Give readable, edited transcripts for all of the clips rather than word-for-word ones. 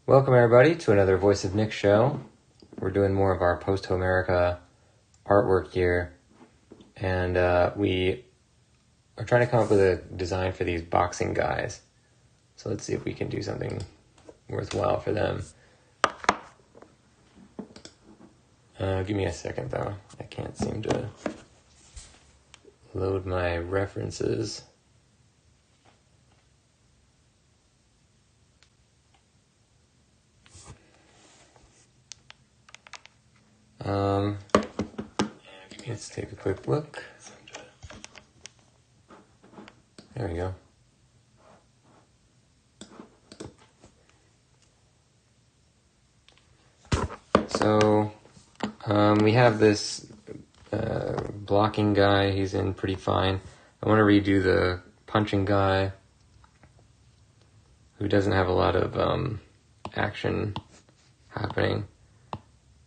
Welcome everybody to another Voice of Nick show. We're doing more of our Posthomerica artwork here, and we are trying to come up with a design for these boxing guys. So let's see if we can do something worthwhile for them. Give me a second though. I can't seem to load my references. Let's take a quick look. There we go. So, we have this blocking guy. He's in pretty fine. I want to redo the punching guy, who doesn't have a lot of action happening.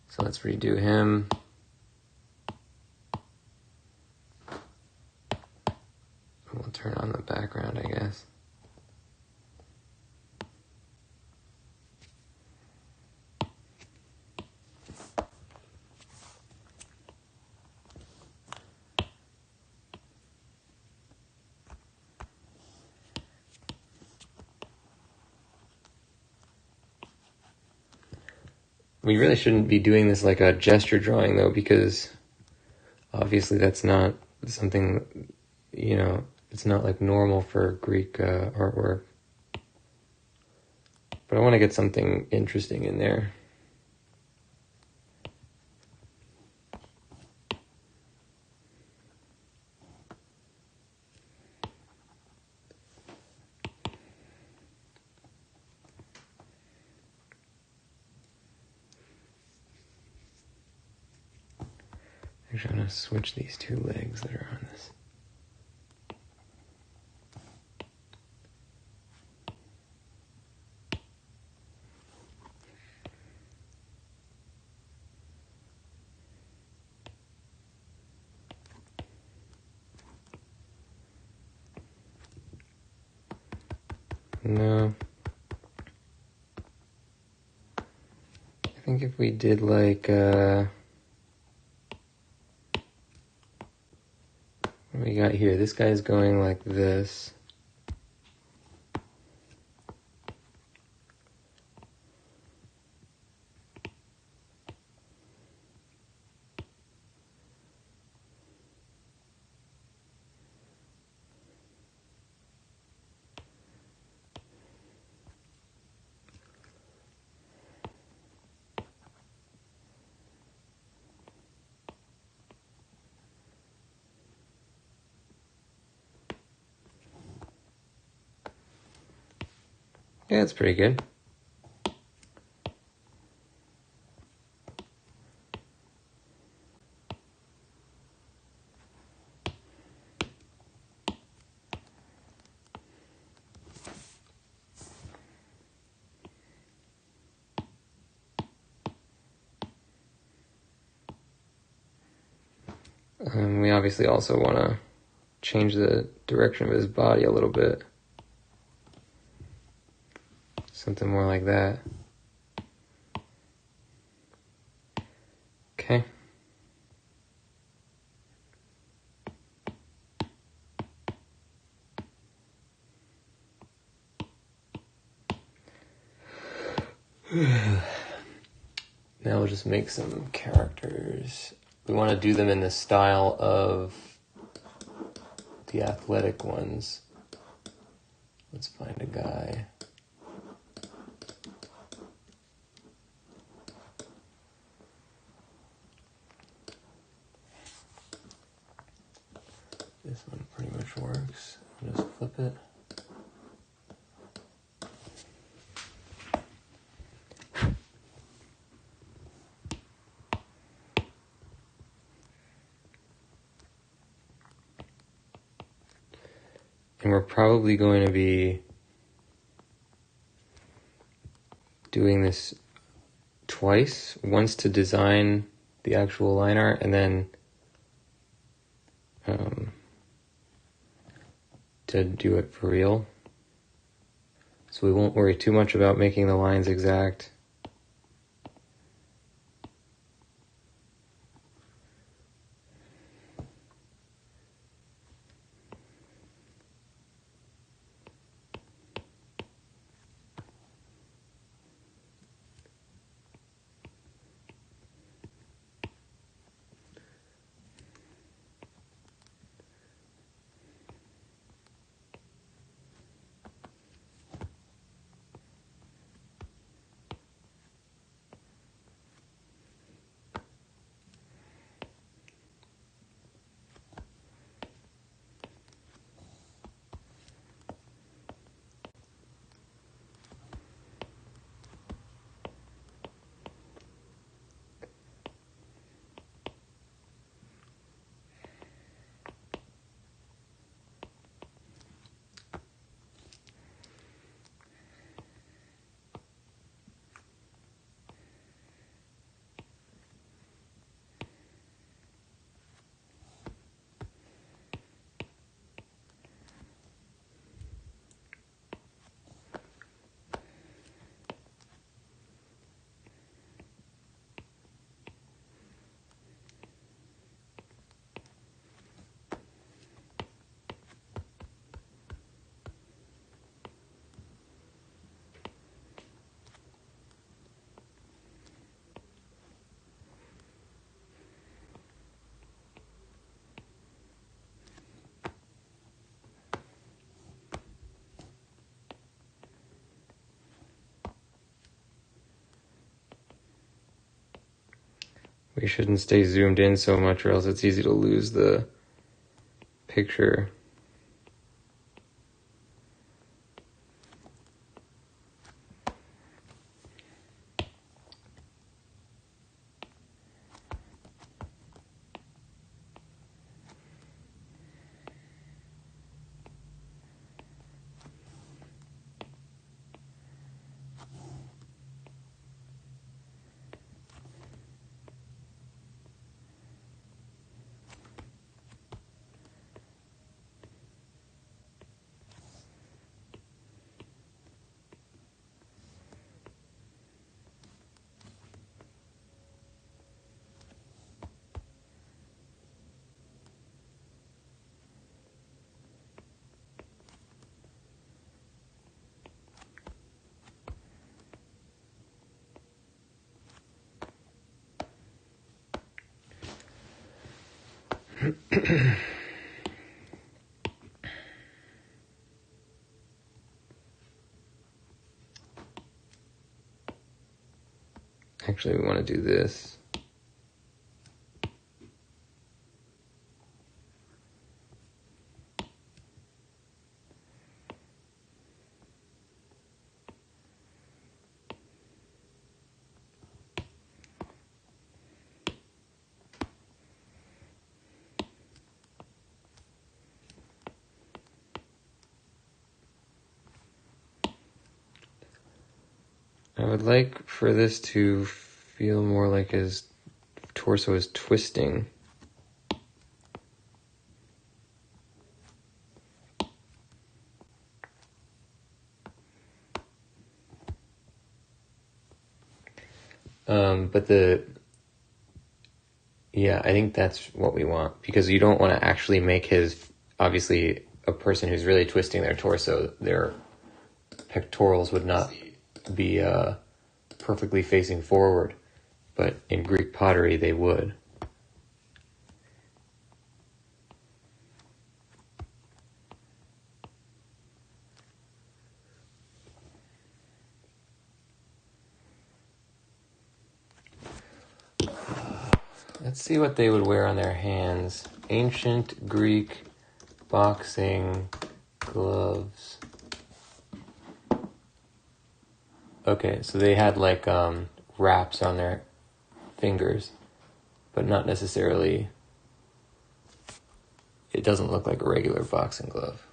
So let's redo him. We'll turn on the background, I guess. We really shouldn't be doing this like a gesture drawing, though, because obviously that's not something, it's not like normal for Greek artwork. But I want to get something interesting in there. Actually, I'm going to switch these two legs that are on this. No. I think if we did like, what do we got here? This guy's going like this. Yeah, it's pretty good. We obviously also want to change the direction of his body a little bit. Something more like that. Okay. Now we'll just make some characters. We want to do them in the style of the athletic ones. Let's find a guy. This one pretty much works. I'll just flip it. And we're probably going to be doing this twice. Once to design the actual line art, and then to do it for real. so we won't worry too much about making the lines exact. We shouldn't stay zoomed in so much or else it's easy to lose the picture. Actually, we want to do this. I would like for this to feel more like his torso is twisting. I think that's what we want, because you don't want to actually make his, obviously, a person who's really twisting their torso, their pectorals would not be perfectly facing forward, but in Greek pottery they would. Let's see what they would wear on their hands. Ancient Greek boxing gloves. Okay, so they had like wraps on their fingers, but not necessarily, it doesn't look like a regular boxing glove.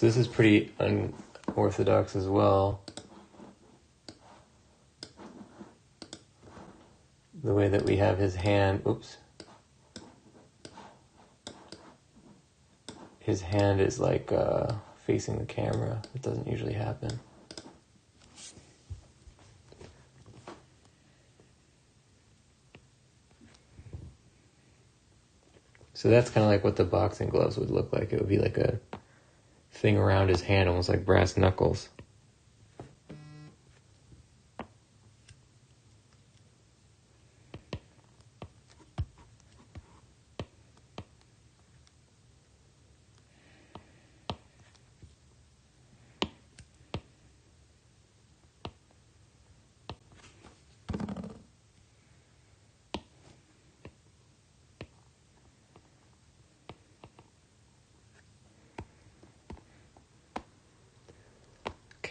So this is pretty unorthodox as well. The way that we have his hand, his hand is like facing the camera. It doesn't usually happen. So that's kind of like what the boxing gloves would look like. It would be like a thing around his hand, almost like brass knuckles.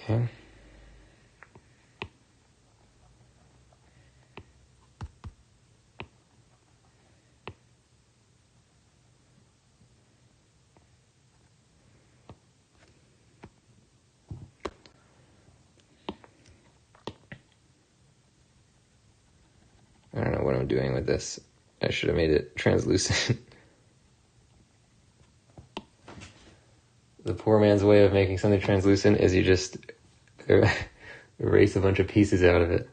Okay. I don't know what I'm doing with this. I should have made it translucent. The poor man's way of making something translucent is you just erase a bunch of pieces out of it.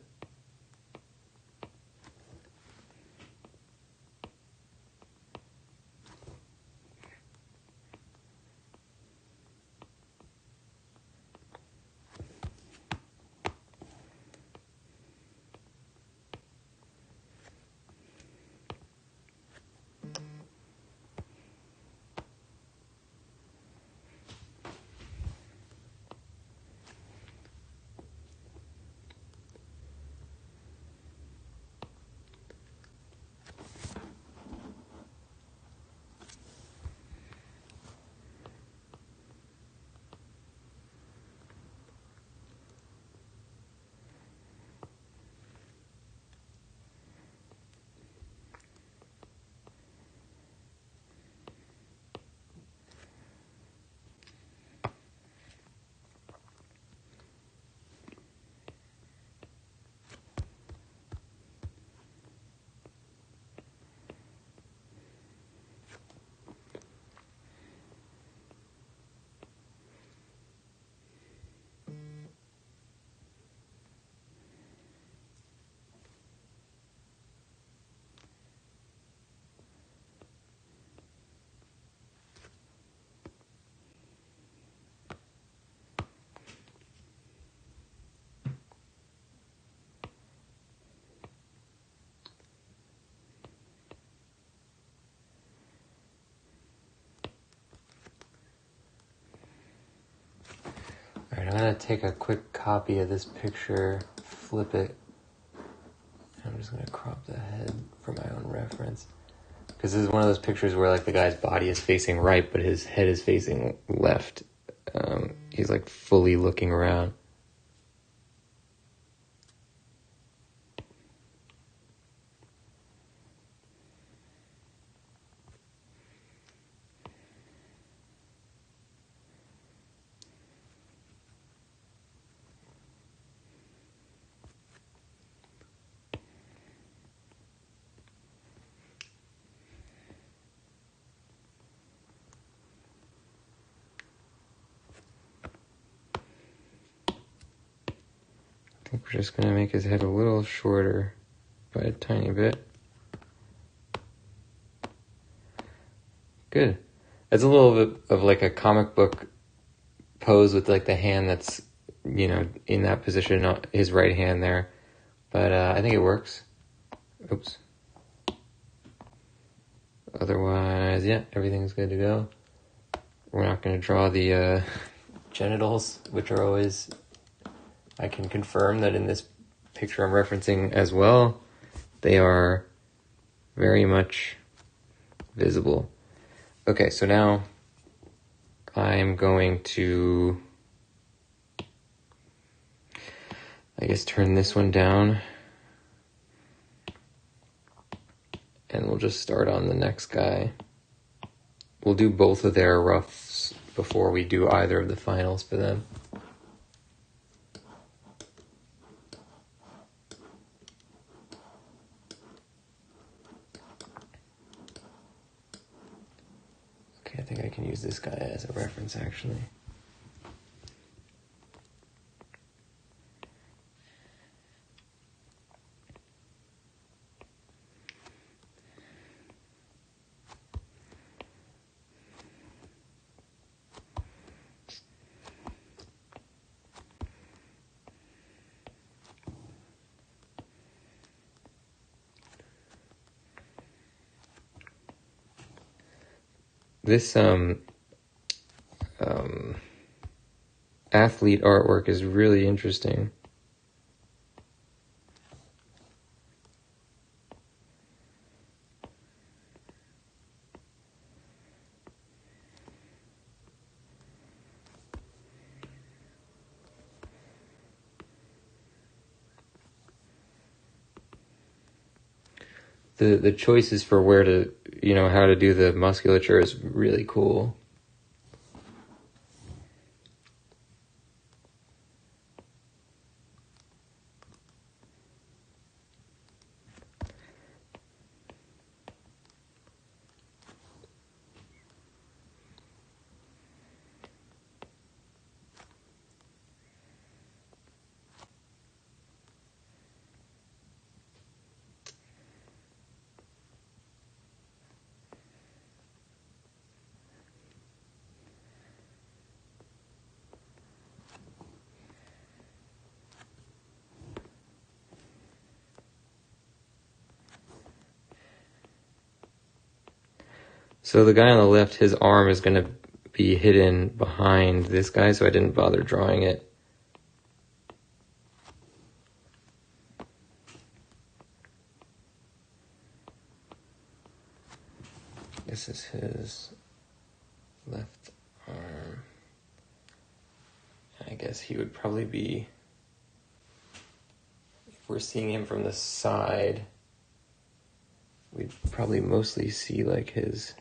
Alright, I'm going to take a quick copy of this picture, flip it, and I'm just going to crop the head for my own reference. Because this is one of those pictures where like the guy's body is facing right, but his head is facing left. He's like fully looking around. I think we're just going to make his head a little shorter by a tiny bit. Good. It's a little bit of like a comic book pose with like the hand that's, you know, in that position, not his right hand there. But I think it works. Oops. Otherwise, yeah, everything's good to go. We're not going to draw the genitals, which are always... I can confirm that in this picture I'm referencing as well, they are very much visible. Okay, so now I'm going to, I guess, turn this one down. And we'll just start on the next guy. We'll do both of their rough before we do either of the finals for them. Okay, I think I can use this guy as a reference actually. This athlete artwork is really interesting. The choices for where to, how to do the musculature is really cool. So the guy on the left, his arm is going to be hidden behind this guy, so I didn't bother drawing it. This is his left arm. I guess he would probably be, if we're seeing him from the side, we'd probably mostly see like his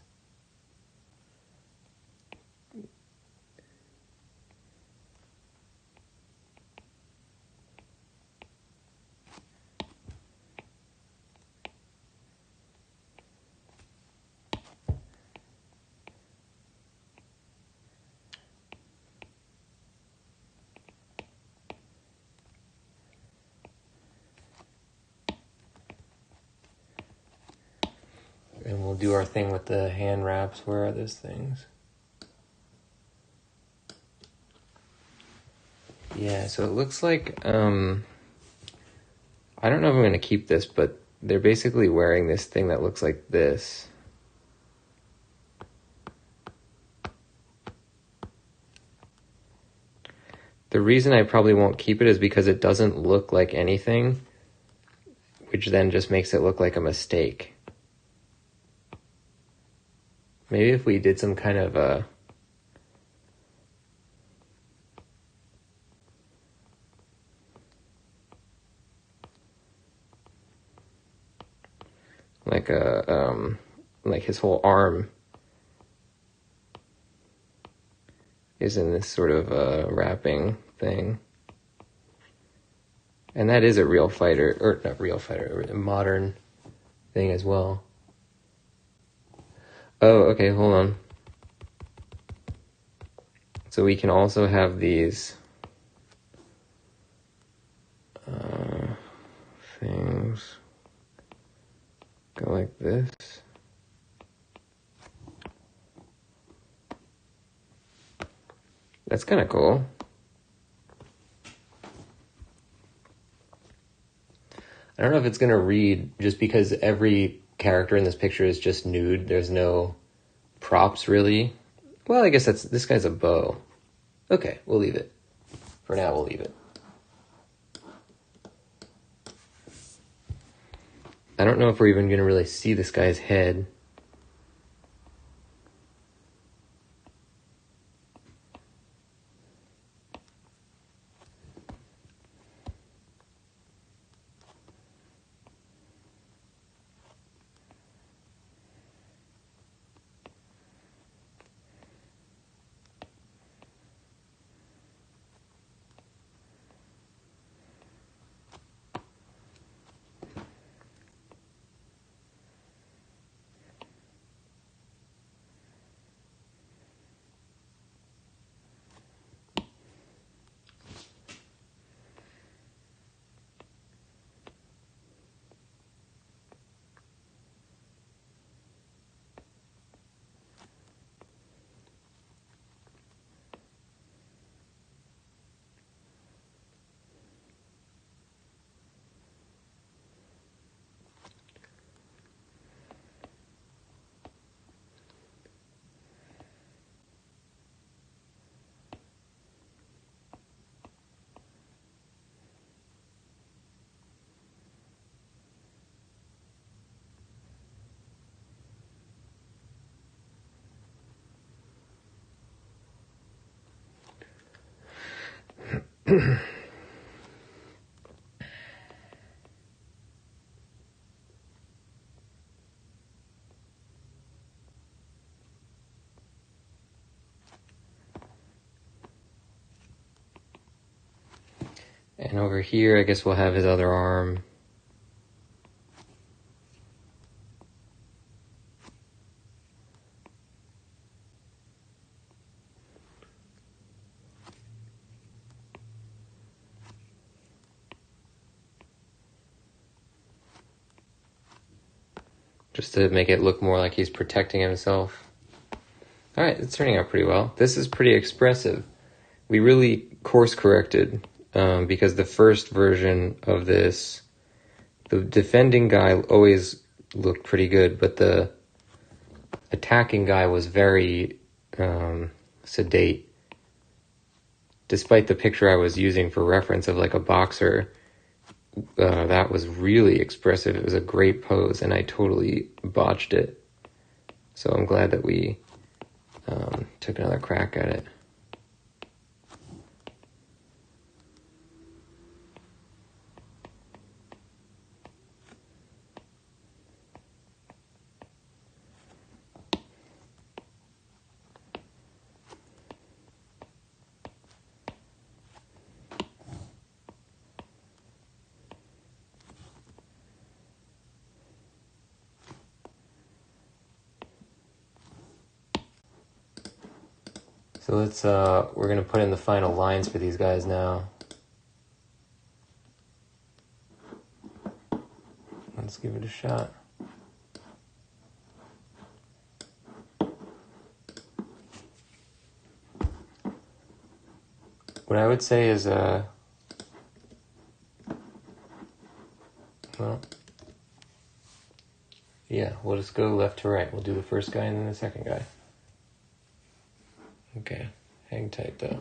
and we'll do our thing with the hand wraps. Where are those things? Yeah, so it looks like, I don't know if I'm going to keep this, but they're basically wearing this thing that looks like this. The reason I probably won't keep it is because it doesn't look like anything, which then just makes it look like a mistake. Maybe if we did some kind of like his whole arm is in this sort of wrapping thing. And that is a real fighter, or not real fighter, a modern thing as well. Oh, okay, hold on. So we can also have these things go like this. That's kind of cool. I don't know if it's going to read, just because every character in this picture is just nude. There's no props, really. Well, I guess this guy's a bow. Okay, we'll leave it. For now, we'll leave it. I don't know if we're even going to really see this guy's head. And over here, I guess we'll have his other arm. Just to make it look more like he's protecting himself. Alright, it's turning out pretty well. This is pretty expressive. We really course corrected because the first version of this, the defending guy always looked pretty good, but the attacking guy was very sedate. Despite the picture I was using for reference of like a boxer, that was really expressive. It was a great pose, and I totally botched it. So I'm glad that we took another crack at it. So let's, we're going to put in the final lines for these guys now. Let's give it a shot. What I would say is, well, yeah, we'll just go left to right. We'll do the first guy and then the second guy. Okay, hang tight though.